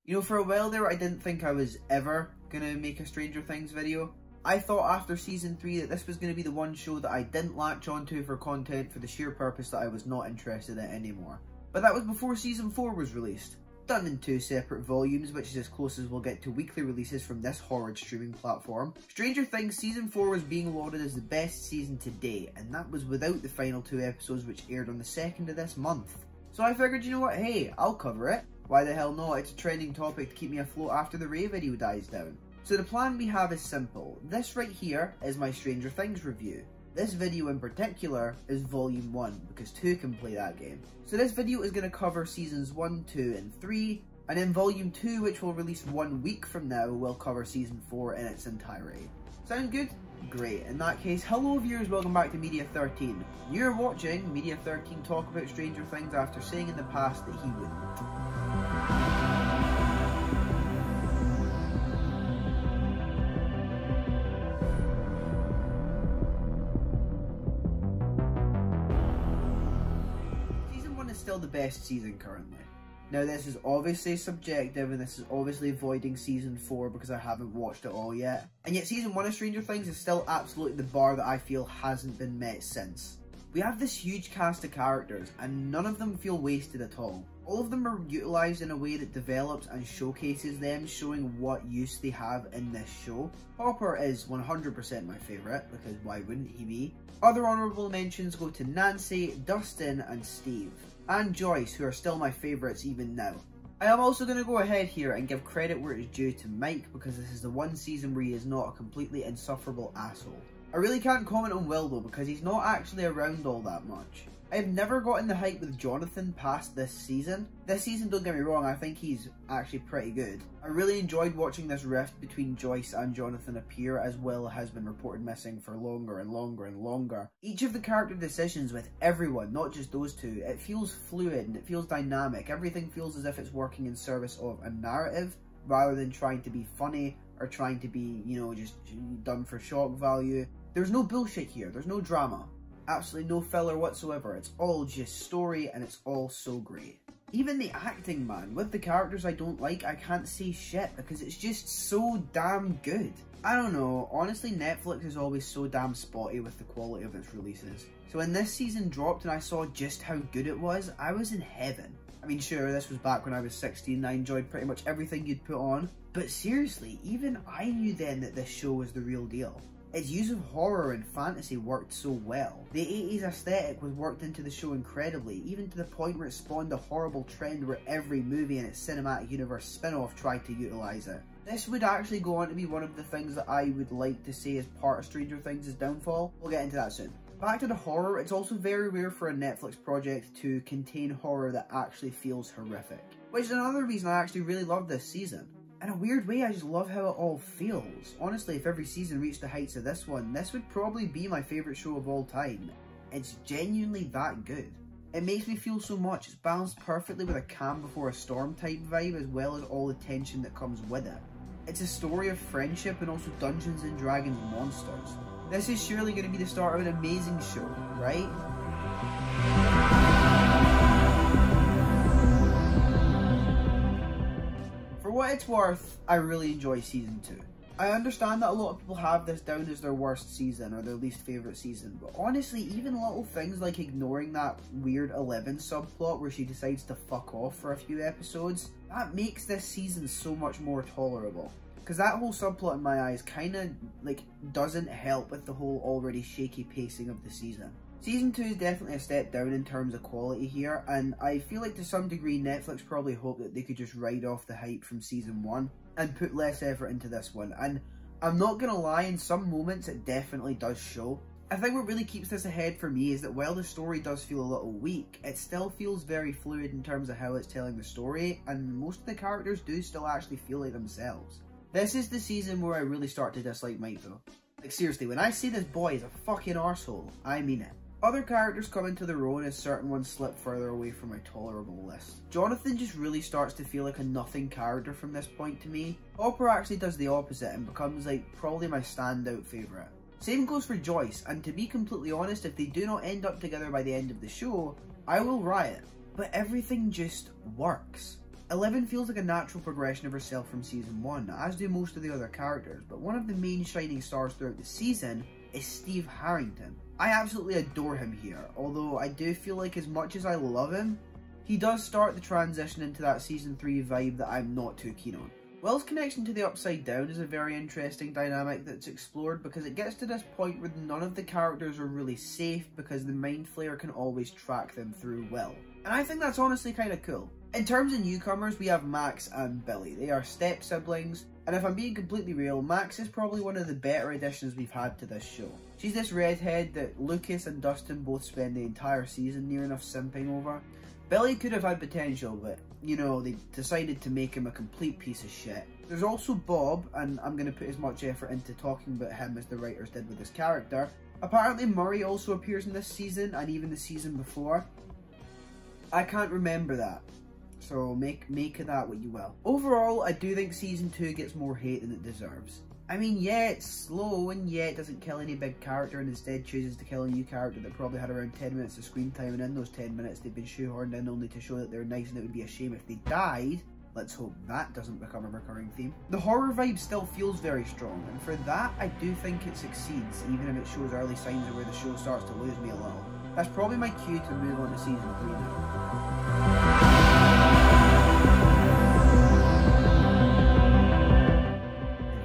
You know, for a while there I didn't think I was ever gonna make a Stranger Things video. I thought after season 3 that this was going to be the one show that I didn't latch onto for content for the sheer purpose that I was not interested in anymore. But that was before season 4 was released. Done in 2 separate volumes, which is as close as we'll get to weekly releases from this horrid streaming platform. Stranger Things season 4 was being lauded as the best season to date, and that was without the final 2 episodes which aired on the 2nd of this month. So I figured, you know what, hey, I'll cover it. Why the hell not? It's a trending topic to keep me afloat after the Ray video dies down. So the plan we have is simple. This right here is my Stranger Things review. This video in particular is volume 1 because 2 can play that game. So this video is going to cover seasons 1, 2 and 3, and in volume 2, which will release 1 week from now, we'll cover season 4 in its entirety. Sound good? Great. In that case, hello viewers, welcome back to Media 13. You're watching Media 13 talk about Stranger Things after saying in the past that he wouldn't. Still the best season currently. Now this is obviously subjective and this is obviously avoiding season 4 because I haven't watched it all yet. And yet season 1 of Stranger Things is still absolutely the bar that I feel hasn't been met since. We have this huge cast of characters and none of them feel wasted at all. All of them are utilised in a way that develops and showcases them, showing what use they have in this show. Hopper is 100% my favourite, because why wouldn't he be? Other honourable mentions go to Nancy, Dustin and Steve. And Joyce, who are still my favourites even now. I am also going to go ahead here and give credit where it is due to Mike, because this is the one season where he is not a completely insufferable asshole. I really can't comment on Will though, because he's not actually around all that much. I have never gotten the hype with Jonathan past this season. This season, don't get me wrong, I think he's actually pretty good. I really enjoyed watching this rift between Joyce and Jonathan appear, as Will has been reported missing for longer and longer and longer. Each of the character decisions with everyone, not just those two, it feels fluid and it feels dynamic. Everything feels as if it's working in service of a narrative, rather than trying to be funny or trying to be, you know, just done for shock value. There's no bullshit here, there's no drama. Absolutely no filler whatsoever. It's all just story and it's all so great. Even the acting, man, with the characters I don't like, I can't say shit because it's just so damn good. I don't know, honestly Netflix is always so damn spotty with the quality of its releases. So when this season dropped and I saw just how good it was, I was in heaven. I mean sure, this was back when I was 16 and I enjoyed pretty much everything you'd put on, but seriously, even I knew then that this show was the real deal. Its use of horror and fantasy worked so well. The 80s aesthetic was worked into the show incredibly, even to the point where it spawned a horrible trend where every movie in its cinematic universe spin-off tried to utilise it. This would actually go on to be one of the things that I would like to say as part of Stranger Things' downfall. We'll get into that soon. Back to the horror, it's also very rare for a Netflix project to contain horror that actually feels horrific. Which is another reason I actually really love this season. In a weird way, I just love how it all feels. Honestly, if every season reached the heights of this one, this would probably be my favourite show of all time. It's genuinely that good. It makes me feel so much. It's balanced perfectly with a calm before a storm type vibe, as well as all the tension that comes with it. It's a story of friendship and also Dungeons and Dragons monsters. This is surely going to be the start of an amazing show, right? For what it's worth, I really enjoy season 2. I understand that a lot of people have this down as their worst season or their least favourite season, but honestly, even little things like ignoring that weird 11 subplot where she decides to fuck off for a few episodes, that makes this season so much more tolerable. Because that whole subplot in my eyes kinda, doesn't help with the whole already shaky pacing of the season. Season 2 is definitely a step down in terms of quality here, and I feel like to some degree Netflix probably hoped that they could just ride off the hype from season 1 and put less effort into this one, and I'm not gonna lie, in some moments it definitely does show. I think what really keeps this ahead for me is that while the story does feel a little weak, it still feels very fluid in terms of how it's telling the story, and most of the characters do still actually feel like themselves. This is the season where I really start to dislike Mike though. Like seriously, when I say this boy is a fucking arsehole, I mean it. Other characters come into their own as certain ones slip further away from my tolerable list. Jonathan just really starts to feel like a nothing character from this point to me. Hopper actually does the opposite and becomes probably my standout favourite. Same goes for Joyce, and to be completely honest, if they do not end up together by the end of the show, I will riot. But everything just works. Eleven feels like a natural progression of herself from season 1, as do most of the other characters, but one of the main shining stars throughout the season is Steve Harrington. I absolutely adore him here, although I do feel like as much as I love him, he does start the transition into that season 3 vibe that I'm not too keen on. Will's connection to the Upside Down is a very interesting dynamic that's explored because it gets to this point where none of the characters are really safe because the Mind Flayer can always track them through Will. And I think that's honestly kind of cool. In terms of newcomers, we have Max and Billy. They are step siblings, and if I'm being completely real, Max is probably one of the better additions we've had to this show. She's this redhead that Lucas and Dustin both spend the entire season near enough simping over. Billy could have had potential, but, you know, they decided to make him a complete piece of shit. There's also Bob, and I'm going to put as much effort into talking about him as the writers did with his character. Apparently Murray also appears in this season, and even the season before. I can't remember that, so make of that what you will. Overall, I do think season 2 gets more hate than it deserves. I mean, yeah, it's slow, and yeah, it doesn't kill any big character, and instead chooses to kill a new character that probably had around 10 minutes of screen time, and in those 10 minutes they've been shoehorned in only to show that they're nice and it would be a shame if they died. Let's hope that doesn't become a recurring theme. The horror vibe still feels very strong, and for that I do think it succeeds, even if it shows early signs of where the show starts to lose me a little. That's probably my cue to move on to season 3 now.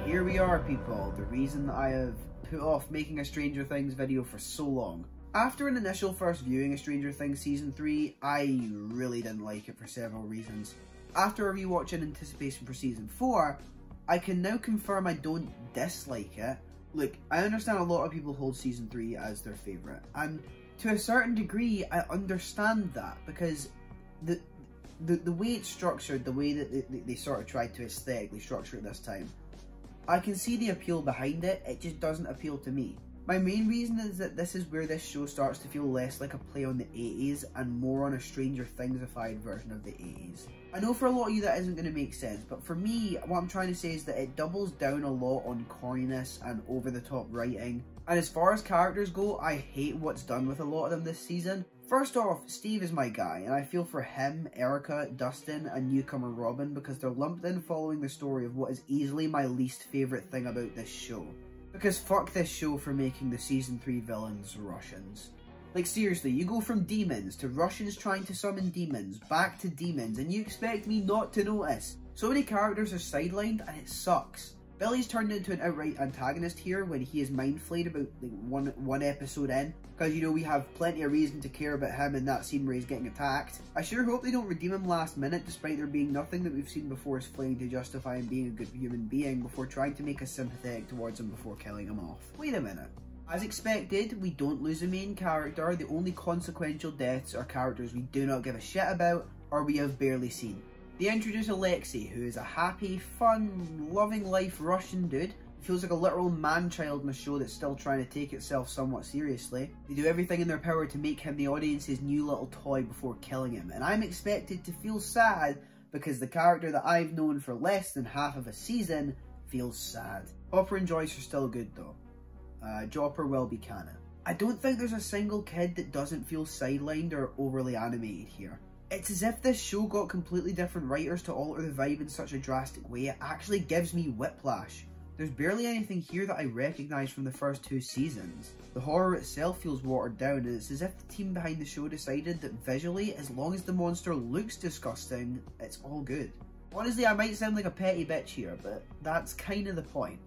Here we are, people, the reason I have put off making a Stranger Things video for so long. After an initial first viewing of Stranger Things Season 3, I really didn't like it for several reasons. After a rewatch in anticipation for Season 4, I can now confirm I don't dislike it. Look, I understand a lot of people hold Season 3 as their favourite, and to a certain degree I understand that, because the way it's structured, the way that they sort of tried to aesthetically structure it this time, I can see the appeal behind it, it just doesn't appeal to me. My main reason is that this is where this show starts to feel less like a play on the 80s and more on a Stranger Things-ified version of the 80s. I know for a lot of you that isn't going to make sense, but for me, what I'm trying to say is that it doubles down a lot on corniness and over-the-top writing. And as far as characters go, I hate what's done with a lot of them this season. First off, Steve is my guy, and I feel for him, Erica, Dustin, and newcomer Robin because they're lumped in following the story of what is easily my least favourite thing about this show. Because fuck this show for making the Season 3 villains Russians. Like seriously, you go from demons to Russians trying to summon demons, back to demons, and you expect me not to notice. So many characters are sidelined and it sucks. Billy's turned into an outright antagonist here when he is mind flayed about like one episode in, because you know we have plenty of reason to care about him in that scene where he's getting attacked. I sure hope they don't redeem him last minute, despite there being nothing that we've seen before his flaying to justify him being a good human being before trying to make us sympathetic towards him before killing him off. Wait a minute. As expected, we don't lose a main character. The only consequential deaths are characters we do not give a shit about or we have barely seen. They introduce Alexei, who is a happy, fun, loving life Russian dude. Feels like a literal man-child in a show that's still trying to take itself somewhat seriously. They do everything in their power to make him the audience's new little toy before killing him, and I'm expected to feel sad because the character that I've known for less than half of a season feels sad. Hopper and Joyce are still good though. Jopper will be canon. I don't think there's a single kid that doesn't feel sidelined or overly animated here. It's as if this show got completely different writers to alter the vibe in such a drastic way, it actually gives me whiplash. There's barely anything here that I recognise from the first 2 seasons. The horror itself feels watered down, and it's as if the team behind the show decided that visually, as long as the monster looks disgusting, it's all good. Honestly, I might sound like a petty bitch here, but that's kind of the point.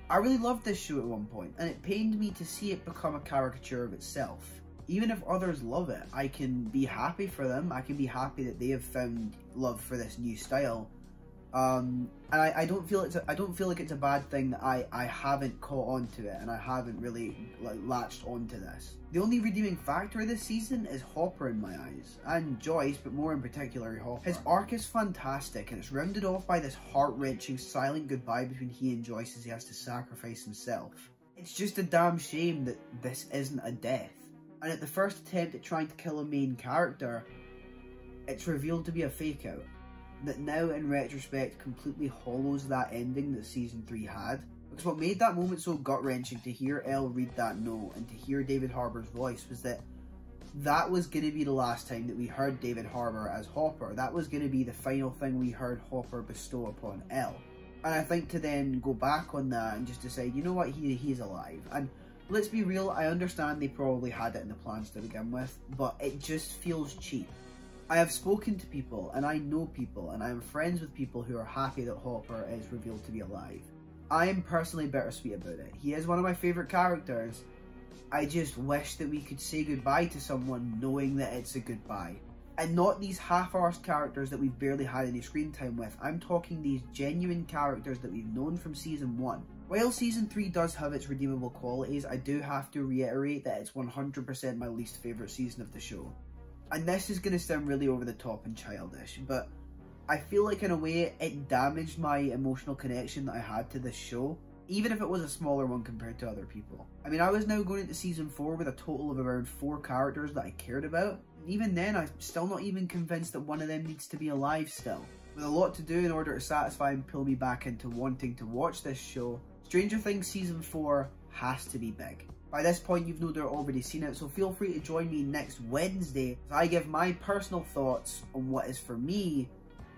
I really loved this show at one point, and it pained me to see it become a caricature of itself. Even if others love it, I can be happy for them. I can be happy that they have found love for this new style. And I don't feel like it's a bad thing that I haven't caught on to it and I haven't really latched onto this. The only redeeming factor of this season is Hopper in my eyes, and Joyce, but more in particular Hopper. His arc is fantastic, and it's rounded off by this heart-wrenching silent goodbye between he and Joyce as he has to sacrifice himself. It's just a damn shame that this isn't a death. And at the first attempt at trying to kill a main character, it's revealed to be a fake out. That now in retrospect completely hollows that ending that Season 3 had. Because what made that moment so gut-wrenching to hear Elle read that note and to hear David Harbour's voice was that that was going to be the last time that we heard David Harbour as Hopper. That was going to be the final thing we heard Hopper bestow upon El. And I think to then go back on that and just decide, you know what, he's alive. And let's be real, I understand they probably had it in the plans to begin with, but it just feels cheap. I have spoken to people, and I know people, and I am friends with people who are happy that Hopper is revealed to be alive. I am personally bittersweet about it. He is one of my favourite characters. I just wish that we could say goodbye to someone knowing that it's a goodbye. And not these half-arsed characters that we've barely had any screen time with. I'm talking these genuine characters that we've known from Season 1. While Season 3 does have its redeemable qualities, I do have to reiterate that it's 100% my least favourite season of the show. And this is going to sound really over the top and childish, but I feel like in a way it damaged my emotional connection that I had to this show, even if it was a smaller one compared to other people. I mean, I was now going into Season 4 with a total of around 4 characters that I cared about. Even then, I'm still not even convinced that one of them needs to be alive still. With a lot to do in order to satisfy and pull me back into wanting to watch this show, Stranger Things Season 4 has to be big. By this point, you've no doubt already seen it, so feel free to join me next Wednesday as I give my personal thoughts on what is, for me,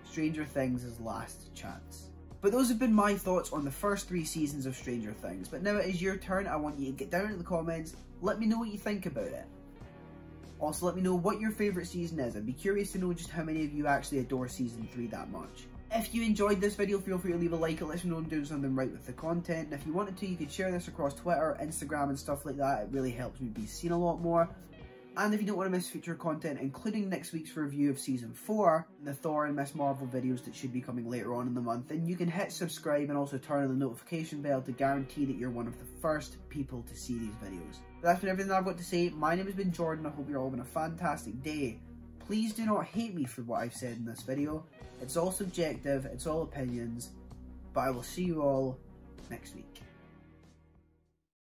Stranger Things' last chance. But those have been my thoughts on the first 3 seasons of Stranger Things. But now it is your turn. I want you to get down in the comments, let me know what you think about it. Also, let me know what your favourite season is. I'd be curious to know just how many of you actually adore Season 3 that much. If you enjoyed this video, feel free to leave a like. It lets me know I'm doing something right with the content. And if you wanted to, you could share this across Twitter, Instagram and stuff like that. It really helps me be seen a lot more. And if you don't want to miss future content, including next week's review of Season 4, and the Thor and Ms. Marvel videos that should be coming later on in the month, then you can hit subscribe and also turn on the notification bell to guarantee that you're one of the first people to see these videos. But that's been everything I've got to say. My name has been Jordan. I hope you're all having a fantastic day. Please do not hate me for what I've said in this video. It's all subjective, it's all opinions, but I will see you all next week.